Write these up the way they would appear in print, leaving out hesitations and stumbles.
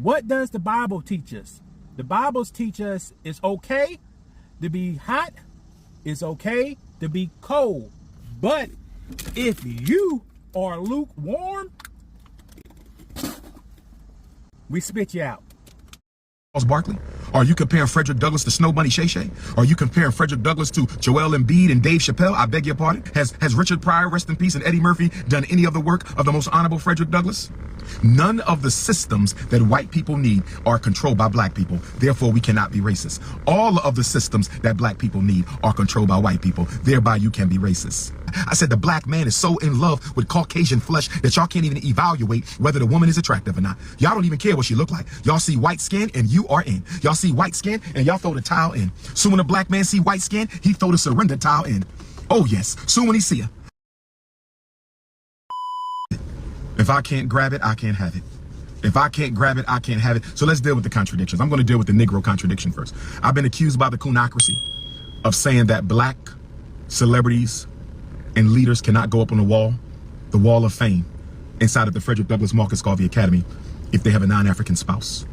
What does the Bible teach us? The Bible teach us it's okay to be hot, it's okay to be cold. But if you are lukewarm, we spit you out. Barkley? Are you comparing Frederick Douglass to Snow Bunny Shay Shay? Are you comparing Frederick Douglass to Joel Embiid and Dave Chappelle? I beg your pardon. Has Richard Pryor, rest in peace, and Eddie Murphy done any of the work of the most honorable Frederick Douglass? None of the systems that white people need are controlled by black people. Therefore, we cannot be racist. All of the systems that black people need are controlled by white people. Thereby, you can be racist. I said the black man is so in love with Caucasian flesh that y'all can't even evaluate whether the woman is attractive or not. Y'all don't even care what she look like. Y'all see white skin and you are in. Y'all see white skin and y'all throw the towel in. Soon when a black man see white skin, he throw the surrender towel in. Oh yes, soon when he see her. If I can't grab it, I can't have it. If I can't grab it, I can't have it. So let's deal with the contradictions. I'm going to deal with the Negro contradiction first. I've been accused by the Coonocracy of saying that black celebrities and leaders cannot go up on the wall of fame inside of the Frederick Douglass Marcus Garvey Academy if they have a non-African spouse.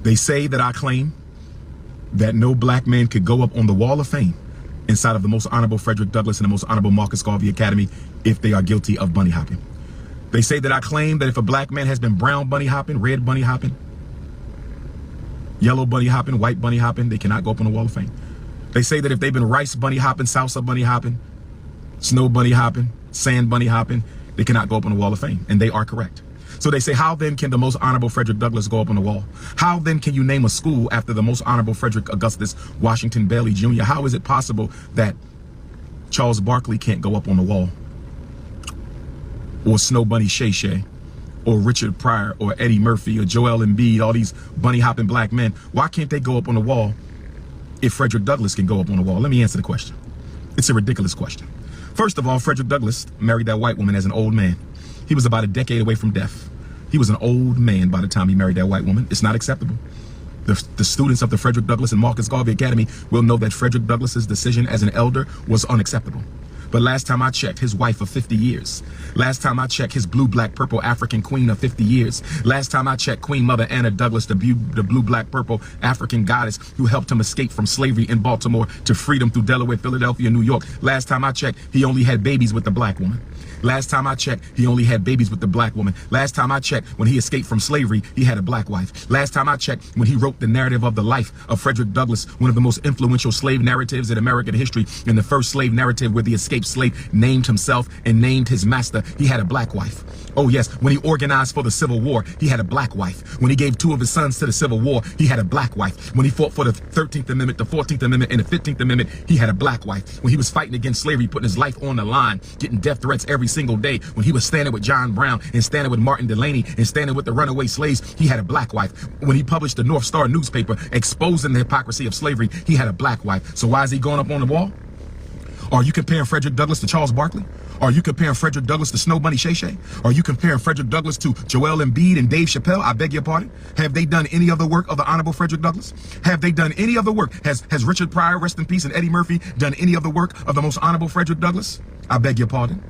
They say that I claim that no black man could go up on the wall of fame inside of the most honorable Frederick Douglass and the most honorable Marcus Garvey Academy if they are guilty of bunny hopping. They say that I claim that if a black man has been brown bunny hopping, red bunny hopping, yellow bunny hopping, white bunny hopping, they cannot go up on the wall of fame. They say that if they've been rice bunny hopping, salsa bunny hopping, snow bunny hopping, sand bunny hopping, they cannot go up on the wall of fame. And they are correct. So they say, how then can the most honorable Frederick Douglass go up on the wall? How then can you name a school after the most honorable Frederick Augustus Washington Bailey Jr.? How is it possible that Charles Barkley can't go up on the wall? Or Snow Bunny Shay Shay, or Richard Pryor, or Eddie Murphy, or Joel Embiid, all these bunny hopping black men? Why can't they go up on the wall if Frederick Douglass can go up on the wall? Let me answer the question. It's a ridiculous question. First of all, Frederick Douglass married that white woman as an old man. He was about a decade away from death. He was an old man by the time he married that white woman. It's not acceptable. The students of the Frederick Douglass and Marcus Garvey Academy will know that Frederick Douglass's decision as an elder was unacceptable. But last time I checked, his wife of 50 years. Last time I checked, his blue, black, purple African queen of 50 years. Last time I checked, Queen Mother Anna Douglas, the blue, black, purple African goddess who helped him escape from slavery in Baltimore to freedom through Delaware, Philadelphia, New York. Last time I checked, he only had babies with the black woman. Last time I checked, he only had babies with the black woman. Last time I checked, when he escaped from slavery, he had a black wife. Last time I checked, when he wrote the narrative of the life of Frederick Douglass, one of the most influential slave narratives in American history, and the first slave narrative where the escaped slave named himself and named his master, he had a black wife. Oh yes, when he organized for the Civil War, he had a black wife. When he gave 2 of his sons to the Civil War, he had a black wife. When he fought for the 13th Amendment, the 14th Amendment, and the 15th Amendment, he had a black wife. When he was fighting against slavery, putting his life on the line, getting death threats every single day, when he was standing with John Brown and standing with Martin Delany and standing with the runaway slaves, he had a black wife. When he published the North Star newspaper exposing the hypocrisy of slavery, he had a black wife. So why is he going up on the wall? Are you comparing Frederick Douglass to Charles Barkley? Are you comparing Frederick Douglass to Snow Bunny Shay Shay? Are you comparing Frederick Douglass to Joel Embiid and Dave Chappelle? I beg your pardon. Have they done any of the work of the honorable Frederick Douglass? Have they done any of the work? Has Richard Pryor, rest in peace, and Eddie Murphy done any of the work of the most honorable Frederick Douglass? I beg your pardon.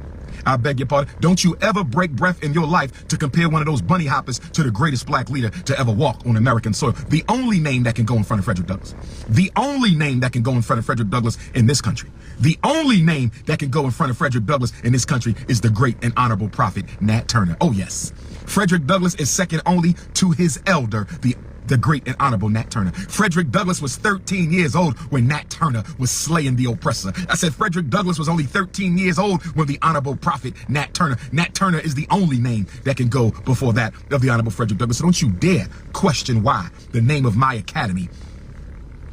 I beg your pardon. Don't you ever break breath in your life to compare one of those bunny hoppers to the greatest black leader to ever walk on American soil. The only name that can go in front of Frederick Douglass. The only name that can go in front of Frederick Douglass in this country. The only name that can go in front of Frederick Douglass in this country is the great and honorable prophet Nat Turner. Oh yes. Frederick Douglass is second only to his elder, the great and honorable Nat Turner. Frederick Douglass was 13 years old when Nat Turner was slaying the oppressor. I said Frederick Douglass was only 13 years old when the honorable prophet Nat Turner. Nat Turner is the only name that can go before that of the honorable Frederick Douglass. So don't you dare question why the name of my academy.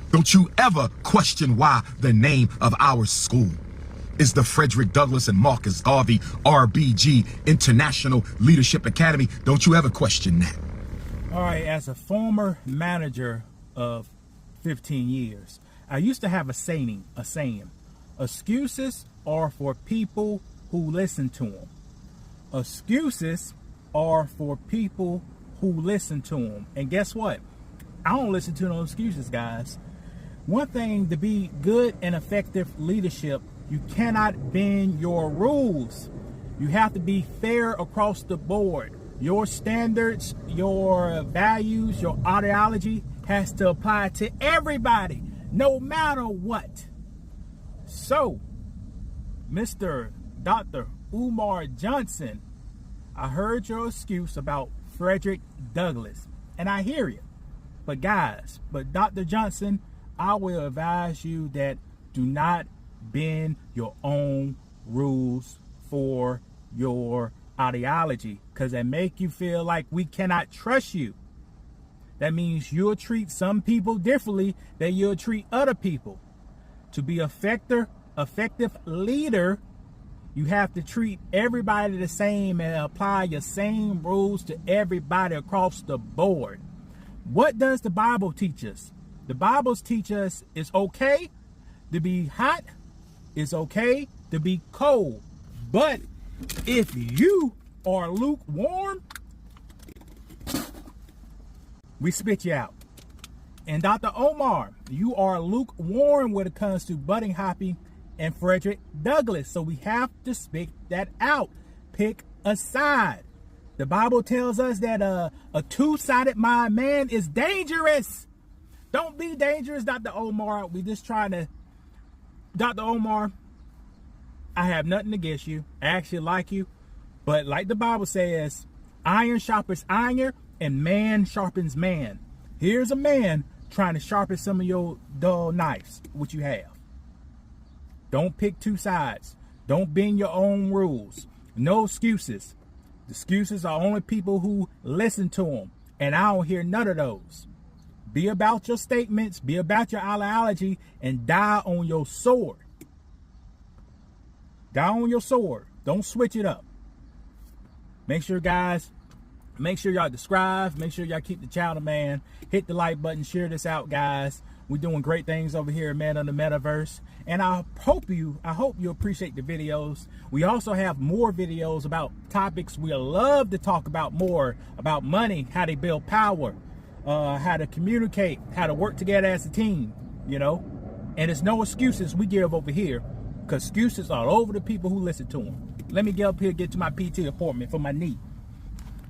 Don't you ever question why the name of our school is the Frederick Douglass and Marcus Garvey RBG International Leadership Academy. Don't you ever question that. All right, as a former manager of 15 years, I used to have a saying, excuses are for people who listen to them. Excuses are for people who listen to them. And guess what? I don't listen to no excuses, guys. One thing to be good and effective leadership, you cannot bend your rules. You have to be fair across the board. Your standards, your values, your ideology has to apply to everybody, no matter what. So, Mr. Dr. Umar Johnson, I heard your excuse about Frederick Douglass, and I hear you. But guys, Dr. Johnson, I will advise you that do not bend your own rules for your ideology, because that make you feel like we cannot trust you. That means you'll treat some people differently than you'll treat other people. To be effective leader, you have to treat everybody the same and apply your same rules to everybody across the board. What does the Bible teach us? The Bible teach us it's okay to be hot, it's okay to be cold. But if you are lukewarm, we spit you out. And Dr. Umar, you are lukewarm when it comes to Buddy Hoppy and Frederick Douglass. So we have to spit that out. Pick a side. The Bible tells us that a two-sided mind man is dangerous. Don't be dangerous, Dr. Umar. We just trying to... Dr. Umar, I have nothing against you. I actually like you. But like the Bible says, iron sharpens iron and man sharpens man. Here's a man trying to sharpen some of your dull knives, which you have. Don't pick two sides. Don't bend your own rules. No excuses. The excuses are only people who listen to them. And I don't hear none of those. Be about your statements. Be about your ideology. And die on your sword. Die on your sword. Don't switch it up. Make sure, guys, make sure y'all subscribe. Make sure y'all keep the channel, man. Hit the like button. Share this out, guys. We're doing great things over here at Man of the Metaverse. And I hope you appreciate the videos. We also have more videos about topics we love to talk about more. About money, how to build power, how to communicate, how to work together as a team, you know. And there's no excuses we give over here, because excuses are over the people who listen to them. Let me get up here, get to my PT appointment for my knee.